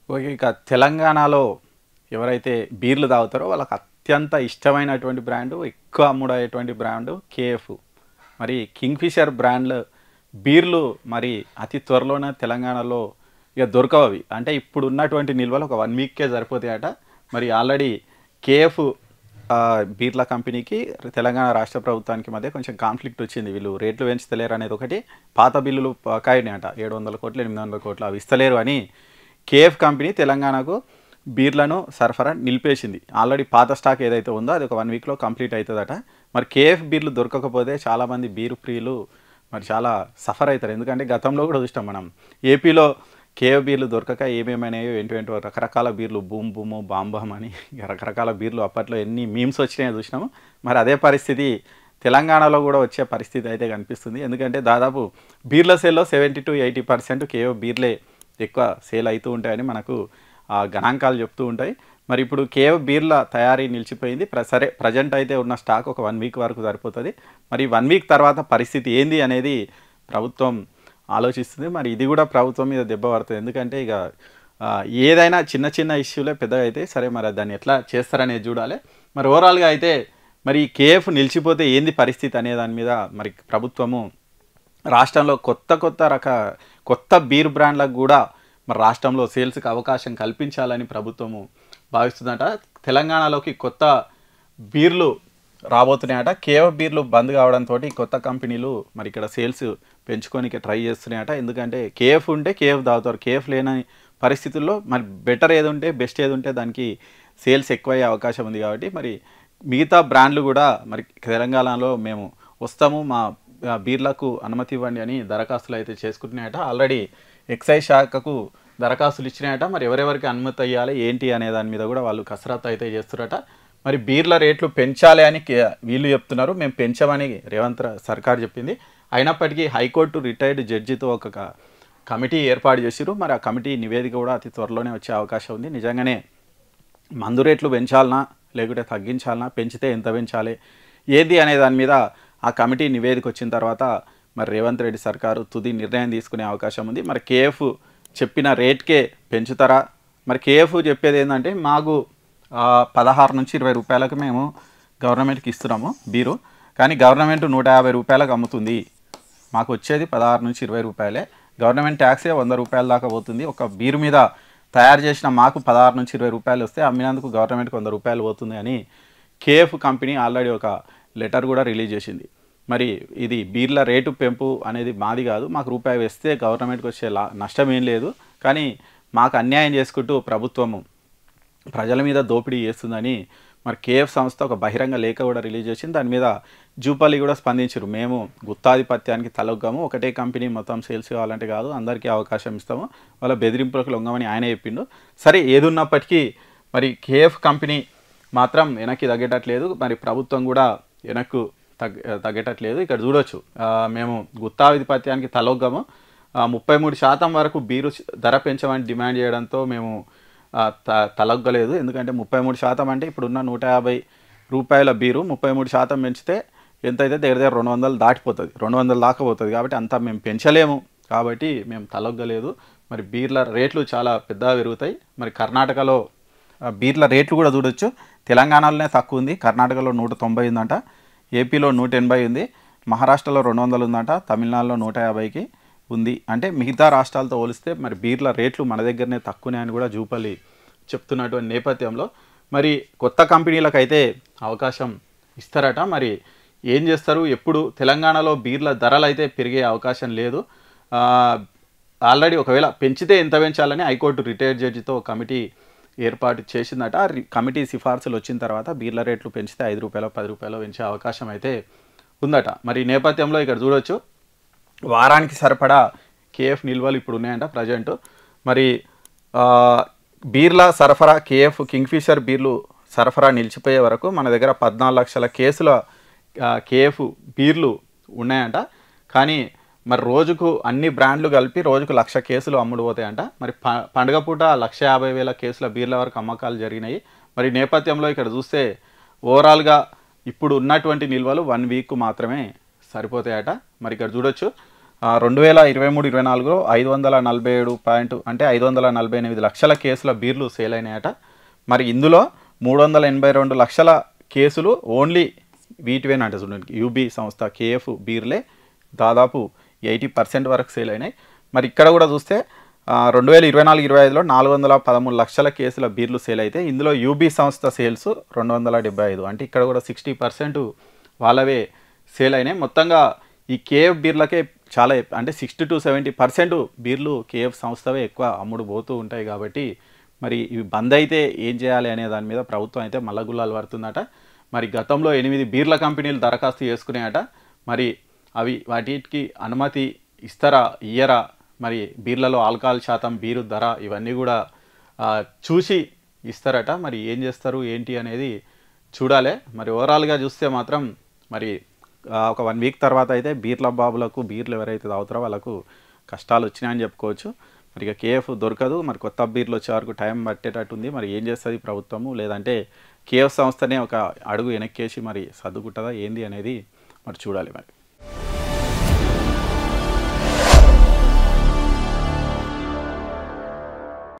Okay. ఇక తెలంగాణలో ఎవరైతే బీర్లు తాగుతారో వాళ్ళకి అత్యంత ఇష్టమైనటువంటి బ్రాండు, ఎక్కువ అమ్ముడయ్యేటువంటి బ్రాండు కేఎఫ్. మరి కింగ్‌ఫిషర్ బ్రాండ్‌లు బీర్లు మరి అతి త్వరలోనే తెలంగాణలో ఇక దొరకవవి. అంటే ఇప్పుడున్నటువంటి నిల్వలు ఒక 1 వీక్‌కే సరిపోతాయట. మరి ఆల్రెడీ కేఎఫ్ బీర్ల కంపెనీకి తెలంగాణ రాష్ట్ర ప్రభుత్వానికి మధ్య కొంచెం కాన్ఫ్లిక్ట్ వచ్చింది. వీళ్ళు రేట్లు పెంచుతలేరు అనేది ఒకటి, పాత బిల్లులు బకాయినాయట 700 కోట్లు, 800 కోట్లు అవి ఇస్తలేరు అని కేఎఫ్ కంపెనీ తెలంగాణకు బీర్లను సరఫరా నిలిపేసింది. ఆల్రెడీ పాత స్టాక్ ఏదైతే ఉందో అది ఒక 1 వీక్‌లో కంప్లీట్ అవుతుందట. మరి కేఎఫ్ బీర్లు దొరకకపోతే చాలామంది బీరు ప్రియులు మరి చాలా సఫర్ అవుతారు. ఎందుకంటే గతంలో కూడా చూసినాం మనం ఏపీలో కేఎఫ్ బీర్లు దొరకక ఏమేమైనాయో ఏంటో రకరకాల బీర్లు బూమ్ బూము బామ్ బామ్ అని రకరకాల బీర్లు అప్పట్లో ఎన్ని మీమ్స్ వచ్చినాయో చూసినాము. మరి అదే పరిస్థితి తెలంగాణలో కూడా వచ్చే పరిస్థితి అయితే కనిపిస్తుంది. ఎందుకంటే దాదాపు బీర్ల సేల్లో 70-80% కేఎఫ్ బీర్లే ఎక్కువ సేల్ అవుతూ ఉంటాయని మనకు గణాంకాలు చెప్తూ ఉంటాయి. మరి ఇప్పుడు కేఎఫ్ బీర్ల తయారీ నిలిచిపోయింది. సరే ప్రజెంట్ అయితే ఉన్న స్టాక్ ఒక 1 వీక్ వరకు సరిపోతుంది. మరి 1 వీక్ తర్వాత పరిస్థితి ఏంది అనేది ప్రభుత్వం ఆలోచిస్తుంది. మరి ఇది కూడా ప్రభుత్వం మీద దెబ్బ పడుతుంది. ఎందుకంటే ఇక ఏదైనా చిన్న చిన్న ఇష్యూలే పెద్దగా అయితే సరే మరి దాన్ని ఎట్లా చేస్తారనేది చూడాలి. మరి ఓవరాల్గా అయితే మరి కేఎఫ్ నిలిచిపోతే ఏంది పరిస్థితి అనే దాని మీద మరి ప్రభుత్వము రాష్ట్రంలో కొత్త బీర్ బ్రాండ్లకు కూడా మరి రాష్ట్రంలో సేల్స్కి అవకాశం కల్పించాలని ప్రభుత్వము భావిస్తుందట. తెలంగాణలోకి కొత్త బీర్లు రాబోతున్నాయట. కేఎఫ్ బీర్లు బంద్ కావడంతో కొత్త కంపెనీలు మరి ఇక్కడ సేల్స్ పెంచుకోనికి ట్రై చేస్తున్నాయట. ఎందుకంటే కేఎఫ్ ఉంటే కేఎఫ్ తాగుతారు, కేఎఫ్ లేని పరిస్థితుల్లో మరి బెటర్ ఏది ఉంటే బెస్ట్ ఏది ఉంటే దానికి సేల్స్ ఎక్కువయ్యే అవకాశం ఉంది. కాబట్టి మరి మిగతా బ్రాండ్లు కూడా మరి తెలంగాణలో మేము వస్తాము, మా బీర్లకు అనుమతి ఇవ్వండి అని దరఖాస్తులు అయితే చేసుకుంటున్నాయట. ఆల్రెడీ ఎక్సైజ్ శాఖకు దరఖాస్తులు ఇచ్చినాయట. మరి ఎవరెవరికి అనుమతి అయ్యాలి ఏంటి అనే దాని మీద కూడా వాళ్ళు కసరత్తు అయితే చేస్తున్నారట. మరి బీర్ల రేట్లు పెంచాలి అని వీళ్ళు చెప్తున్నారు, మేము పెంచామని రేవంత్ సర్కార్ చెప్పింది. అయినప్పటికీ హైకోర్టు రిటైర్డ్ జడ్జితో ఒక కమిటీ ఏర్పాటు చేసిరు. మరి ఆ కమిటీ నివేదిక కూడా అతి త్వరలోనే వచ్చే అవకాశం ఉంది. నిజంగానే మందు రేట్లు పెంచాలనా లేకుంటే తగ్గించాలనా, పెంచితే ఎంత పెంచాలి ఏది అనే దాని మీద ఆ కమిటీ నివేదిక వచ్చిన తర్వాత మరి రేవంత్ రెడ్డి సర్కారు తుది నిర్ణయం తీసుకునే అవకాశం ఉంది. మరి కేఎఫ్ చెప్పిన రేట్కే పెంచుతారా? మరి కేఎఫ్ చెప్పేది ఏంటంటే మాకు 16-20 రూపాయలకు మేము గవర్నమెంట్కి ఇస్తున్నాము బీరు, కానీ గవర్నమెంట్ 150 రూపాయలకు అమ్ముతుంది, మాకు వచ్చేది 16-20 రూపాయలే, గవర్నమెంట్ ట్యాక్సే 100 రూపాయల దాకా పోతుంది. ఒక బీరు మీద తయారు చేసిన మాకు 16-20 రూపాయలు వస్తే అమ్మినందుకు గవర్నమెంట్కి 100 రూపాయలు పోతుంది అని కేఎఫ్ కంపెనీ ఆల్రెడీ ఒక లెటర్ కూడా రిలీజ్ చేసింది. మరి ఇది బీర్ల రేటు పెంపు అనేది మాది కాదు, మాకు రూపాయి వేస్తే గవర్నమెంట్కి వచ్చే నష్టం ఏం లేదు, కానీ మాకు అన్యాయం చేసుకుంటూ ప్రభుత్వము ప్రజల మీద దోపిడీ చేస్తుందని మరి కేఎఫ్ సంస్థ ఒక బహిరంగ లేఖ కూడా రిలీజ్ చేసింది. దాని మీద జూపల్లి కూడా స్పందించారు. మేము గుత్తాధిపత్యానికి తలొగ్గాము, ఒకటే కంపెనీ మొత్తం సేల్స్ కావాలంటే కాదు, అందరికీ అవకాశం ఇస్తాము, వాళ్ళ బెదిరింపులకు లొంగమని ఆయన చెప్పిండు. సరే ఏది ఉన్నప్పటికీ మరి కేఎఫ్ కంపెనీ మాత్రం వెనక్కి తగ్గేటట్లేదు, మరి ప్రభుత్వం కూడా వెనక్కు తగ్గేటట్లేదు. ఇక్కడ చూడొచ్చు, మేము గుత్తాధిపత్యానికి తలొగ్గాము, 33% వరకు బీరు ధర పెంచమని డిమాండ్ చేయడంతో మేము తలొగ్గలేదు. ఎందుకంటే 33% అంటే ఇప్పుడున్న 150 రూపాయల బీరు 33% పెంచితే ఎంతైతే దగ్గర 200 దాటిపోతుంది, 200 దాకా పోతుంది. కాబట్టి అంతా మేము పెంచలేము, కాబట్టి మేము తలొగ్గలేదు. మరి బీర్ల రేట్లు చాలా పెద్దగా పెరుగుతాయి. మరి కర్ణాటకలో బీర్ల రేట్లు కూడా చూడొచ్చు, తెలంగాణలోనే తక్కువ ఉంది, కర్ణాటకలో 190 ఉందంట, ఏపీలో 180 ఉంది, మహారాష్ట్రలో 200 ఉందంట, తమిళనాడులో 150కి ఉంది. అంటే మిగతా రాష్ట్రాలతో పోలిస్తే మరి బీర్ల రేట్లు మన దగ్గరనే తక్కువనే అని కూడా జూపల్లి చెప్తున్నటువంటి నేపథ్యంలో మరి కొత్త కంపెనీలకు అయితే అవకాశం ఇస్తారట. మరి ఏం చేస్తారు, ఎప్పుడు తెలంగాణలో బీర్ల ధరలు అయితే పెరిగే అవకాశం లేదు. ఆల్రెడీ ఒకవేళ పెంచితే ఎంత పెంచాలని హైకోర్టు రిటైర్డ్ జడ్జితో కమిటీ ఏర్పాటు చేసిందట. కమిటీ సిఫార్సులు వచ్చిన తర్వాత బీర్ల రేట్లు పెంచితే 5 రూపాయలు 10 రూపాయలు పెంచే అవకాశం అయితే ఉందట. మరి ఈ నేపథ్యంలో ఇక్కడ చూడొచ్చు, వారానికి సరిపడా కేఎఫ్ నిల్వలు ఇప్పుడు ఉన్నాయంట ప్రజెంట్. మరి బీర్ల సరఫరా కేఎఫ్ కింగ్ఫిషర్ బీర్లు సరఫరా నిలిచిపోయే వరకు మన దగ్గర 14 లక్షల కేసుల కేఎఫ్ బీర్లు ఉన్నాయంట. కానీ మరి రోజుకు అన్ని బ్రాండ్లు కలిపి రోజుకు 1,00,000 కేసులు అమ్ముడు పోతాయంట. మరి పండుగ పూట 1,50,000 కేసుల బీర్ల వరకు అమ్మకాలు జరిగినాయి. మరి నేపథ్యంలో ఇక్కడ చూస్తే ఓవరాల్గా ఇప్పుడు ఉన్నటువంటి నిల్వలు 1 వీక్ మాత్రమే సరిపోతాయట. మరి ఇక్కడ చూడొచ్చు, 2023-24లో 547 పాయింట్ అంటే 548 లక్షల కేసుల బీర్లు సేల్ అయినాయట. మరి ఇందులో 382 లక్షల కేసులు ఓన్లీ వీటివేనంట. చూడండి, యూబీ సంస్థ కేఎఫ్ బీర్లే దాదాపు 80% వరకు సేల్ అయినాయి. మరి ఇక్కడ కూడా చూస్తే 2024-25లో 413 లక్షల కేసుల బీర్లు సేల్ అయితే ఇందులో యూబీ సంస్థ సేల్స్ 275, అంటే ఇక్కడ కూడా 60% వాళ్ళవే సేల్ అయినాయి. మొత్తంగా ఈ కేఎఫ్ బీర్లకే చాలా అంటే 60 to 70% బీర్లు కేఎఫ్ సంస్థవే ఎక్కువ అమ్ముడు పోతూ ఉంటాయి. కాబట్టి మరి ఇవి బంద్ అయితే ఏం చేయాలి అనే దాని మీద ప్రభుత్వం అయితే మల్లగుల్లాలు పడుతుందట. మరి గతంలో 8 బీర్ల కంపెనీలు దరఖాస్తు చేసుకున్నాయట. మరి అవి వాటికి అనుమతి ఇస్తారా ఇయ్యరా, మరి బీర్లలో ఆల్కహాల్ శాతం, బీరు ధర ఇవన్నీ కూడా చూసి ఇస్తారట. మరి ఏం చేస్తారు ఏంటి అనేది చూడాలి. మరి ఓవరాల్గా చూస్తే మాత్రం మరి ఒక 1 వీక్ తర్వాత అయితే బీర్ల బాబులకు, బీర్లు ఎవరైతే తాగుతారో వాళ్ళకు కష్టాలు వచ్చినాయని చెప్పుకోవచ్చు. మరి ఇక కేఎఫ్ దొరకదు. మరి కొత్త బీర్లు వచ్చే వరకు టైం పట్టేటట్టుంది. మరి ఏం చేస్తుంది ప్రభుత్వము, లేదంటే కేఎఫ్ సంస్థనే ఒక అడుగు వెనక్కేసి మరి సర్దుకుంటుందా ఏంది అనేది మరి చూడాలి మరి.